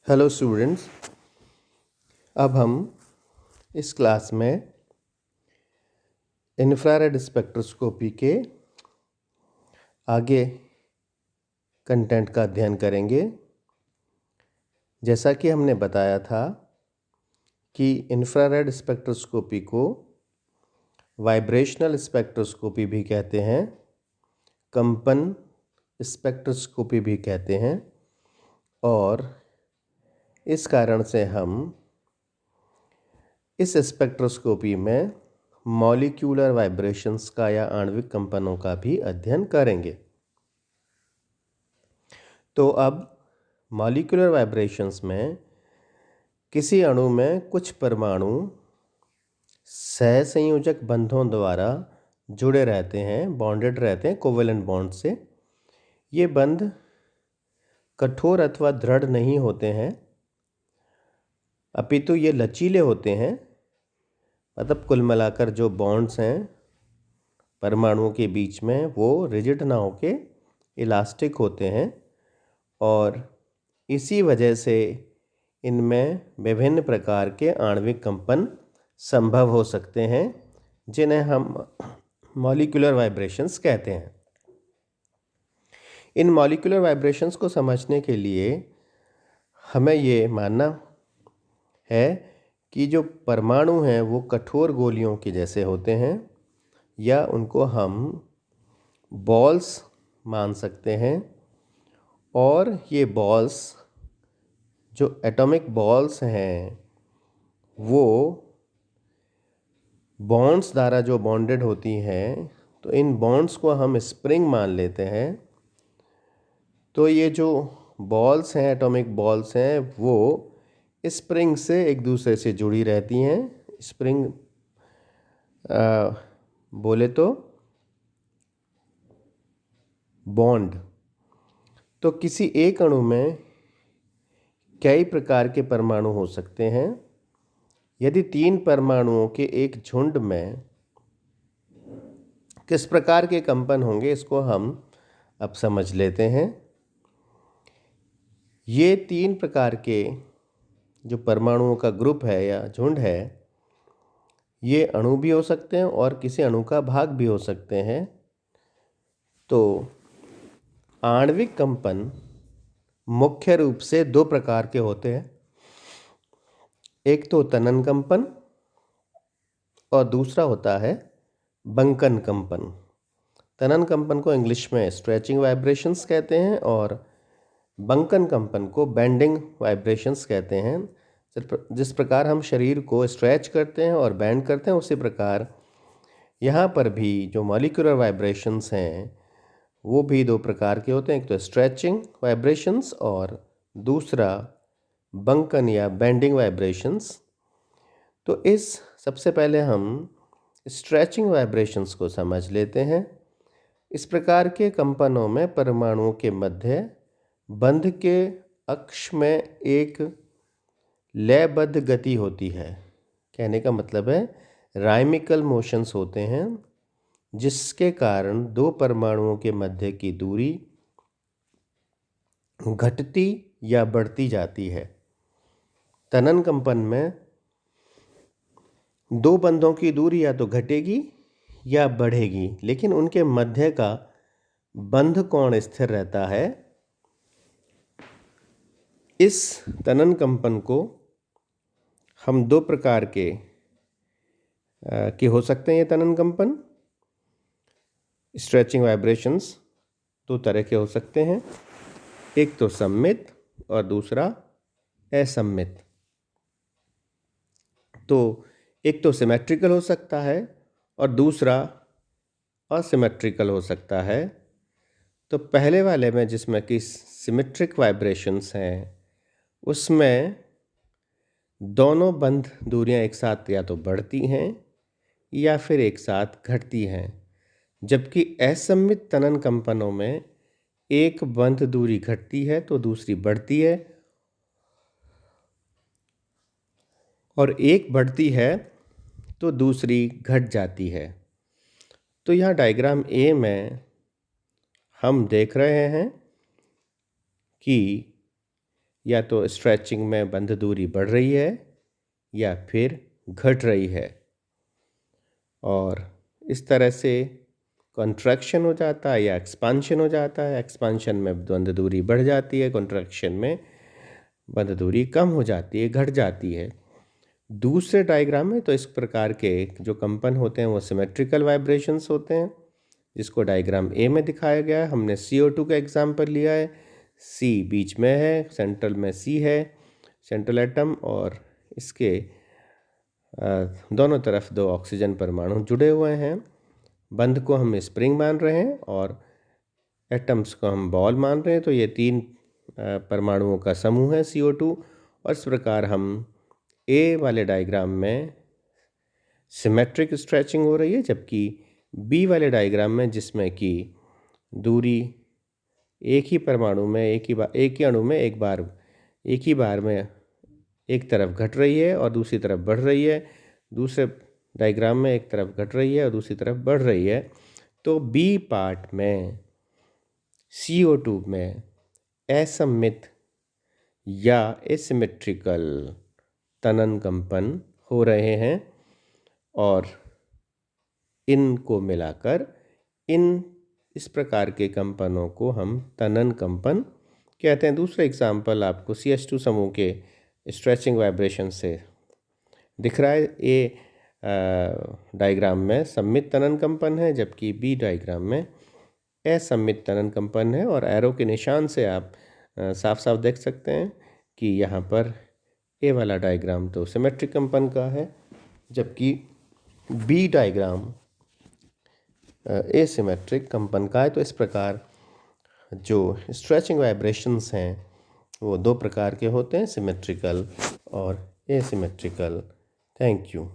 Hello students. अब हम इस क्लास में इंफ्रारेड स्पेक्ट्रोस्कोपी के आगे कंटेंट का अध्ययन करेंगे। जैसा कि हमने बताया था कि इंफ्रारेड स्पेक्ट्रोस्कोपी को वाइब्रेशनल स्पेक्ट्रोस्कोपी भी कहते हैं, कंपन स्पेक्ट्रोस्कोपी भी कहते हैं, और इस कारण से हम इस स्पेक्ट्रोस्कोपी में मॉलिक्यूलर वाइब्रेशंस का या आणविक कंपनों का भी अध्ययन करेंगे। तो अब मॉलिक्यूलर वाइब्रेशंस में किसी अणु में कुछ परमाणु सहसंयोजक बंधों द्वारा जुड़े रहते हैं, बॉन्डेड रहते हैं कोवेलेंट बॉन्ड से। ये बंध कठोर अथवा दृढ़ नहीं होते हैं, अपितु ये लचीले होते हैं। मतलब कुल मिलाकर जो बॉन्ड्स हैं परमाणुओं के बीच में वो रिजिड ना होके इलास्टिक होते हैं, और इसी वजह से इनमें विभिन्न प्रकार के आणविक कंपन संभव हो सकते हैं, जिन्हें हम मॉलिक्यूलर वाइब्रेशंस कहते हैं। इन मॉलिक्यूलर वाइब्रेशंस को समझने के लिए हमें ये मानना है कि जो परमाणु हैं वो कठोर गोलियों के जैसे होते हैं, या उनको हम बॉल्स मान सकते हैं। और ये बॉल्स जो एटॉमिक बॉल्स हैं वो बॉन्ड्स द्वारा जो बॉन्डेड होती हैं, तो इन बॉन्ड्स को हम स्प्रिंग मान लेते हैं। तो ये जो बॉल्स हैं, एटॉमिक बॉल्स हैं, वो स्प्रिंग से एक दूसरे से जुड़ी रहती हैं। स्प्रिंग बोले तो बॉन्ड। तो किसी एक अणु में कई प्रकार के परमाणु हो सकते हैं। यदि 3 परमाणुओं के एक झुंड में किस प्रकार के कंपन होंगे, इसको हम अब समझ लेते हैं। ये 3 प्रकार के जो परमाणुओं का ग्रुप है या झुंड है, ये अणु भी हो सकते हैं और किसी अणु का भाग भी हो सकते हैं। तो आणविक कंपन मुख्य रूप से 2 प्रकार के होते हैं। एक तो तनन कंपन और दूसरा होता है बंकन कंपन। तनन कंपन को इंग्लिश में स्ट्रेचिंग वाइब्रेशंस कहते हैं और बंकन कंपन को बेंडिंग वाइब्रेशंस कहते हैं। जिस प्रकार हम शरीर को स्ट्रेच करते हैं और बेंड करते हैं, उसी प्रकार यहाँ पर भी जो मॉलिक्यूलर वाइब्रेशंस हैं वो भी 2 प्रकार के होते हैं। एक तो स्ट्रेचिंग वाइब्रेशंस और दूसरा बंकन या बेंडिंग वाइब्रेशंस। तो इस सबसे पहले हम स्ट्रेचिंग वाइब्रेशंस को समझ लेते हैं। इस प्रकार के कंपनों में परमाणुओं के मध्य बंध के अक्ष में एक लयबद्ध गति होती है। कहने का मतलब है राइमिकल मोशंस होते हैं, जिसके कारण 2 परमाणुओं के मध्य की दूरी घटती या बढ़ती जाती है। तनन कंपन में 2 बंधों की दूरी या तो घटेगी या बढ़ेगी, लेकिन उनके मध्य का बंध कोण स्थिर रहता है। इस तनन कंपन को हम 2 प्रकार के हो सकते हैं। ये तनन कंपन स्ट्रेचिंग वाइब्रेशंस 2 तरह के हो सकते हैं। एक तो सममित और दूसरा असममित। तो एक तो सिमेट्रिकल हो सकता है और दूसरा असिमेट्रिकल हो सकता है। तो पहले वाले में जिसमें कि सिमेट्रिक वाइब्रेशंस हैं, उसमें दोनों बंध दूरियां एक साथ या तो बढ़ती हैं या फिर एक साथ घटती हैं, जबकि असममित तनन कंपनों में एक बंध दूरी घटती है तो दूसरी बढ़ती है, और एक बढ़ती है तो दूसरी घट जाती है। तो यहाँ डायग्राम ए में हम देख रहे हैं कि या तो स्ट्रेचिंग में बंध दूरी बढ़ रही है या फिर घट रही है। और इस तरह से कॉन्ट्रैक्शन हो जाता है या एक्सपांशन हो जाता है। एक्सपांशन में बंध दूरी बढ़ जाती है, कॉन्ट्रैक्शन में बंध दूरी कम हो जाती है, घट जाती है। दूसरे डायग्राम में तो इस प्रकार के जो कंपन होते हैं वो सिमेट्रिकल वाइब्रेशंस होते हैं, जिसको डायग्राम ए में दिखाया गया है। हमने CO2 का एग्जाम्पल लिया है। C बीच में है, सेंट्रल में C है, सेंट्रल एटम, और इसके दोनों तरफ 2 ऑक्सीजन परमाणु जुड़े हुए हैं। बंध को हम स्प्रिंग मान रहे हैं और एटम्स को हम बॉल मान रहे हैं। तो ये 3 परमाणुओं का समूह है CO2। और इस प्रकार हम ए वाले डायग्राम में सिमेट्रिक स्ट्रेचिंग हो रही है, जबकि बी वाले डायग्राम में, जिसमें कि दूरी एक ही परमाणु में एक ही अणु में एक ही बार में एक तरफ घट रही है और दूसरी तरफ बढ़ रही है। दूसरे डायग्राम में एक तरफ घट रही है और दूसरी तरफ बढ़ रही है। तो बी पार्ट में CO2 में असममित या एसिमेट्रिकल तनन कंपन हो रहे हैं, और इनको मिलाकर इस प्रकार के कंपनों को हम तनन कंपन कहते हैं। दूसरा एग्जाम्पल आपको CH2 समूह के स्ट्रेचिंग वाइब्रेशन से दिख रहा है। ए डायग्राम में सममित तनन कंपन है, जबकि बी डायग्राम में असममित तनन कंपन है। और एरो के निशान से आप साफ साफ देख सकते हैं कि यहाँ पर ए वाला डायग्राम तो सिमेट्रिक कंपन का है, जबकि बी डायग्राम एसिमेट्रिक कंपन का है। तो इस प्रकार जो स्ट्रेचिंग वाइब्रेशंस हैं वो 2 प्रकार के होते हैं, सिमेट्रिकल और एसिमेट्रिकल। Thank you.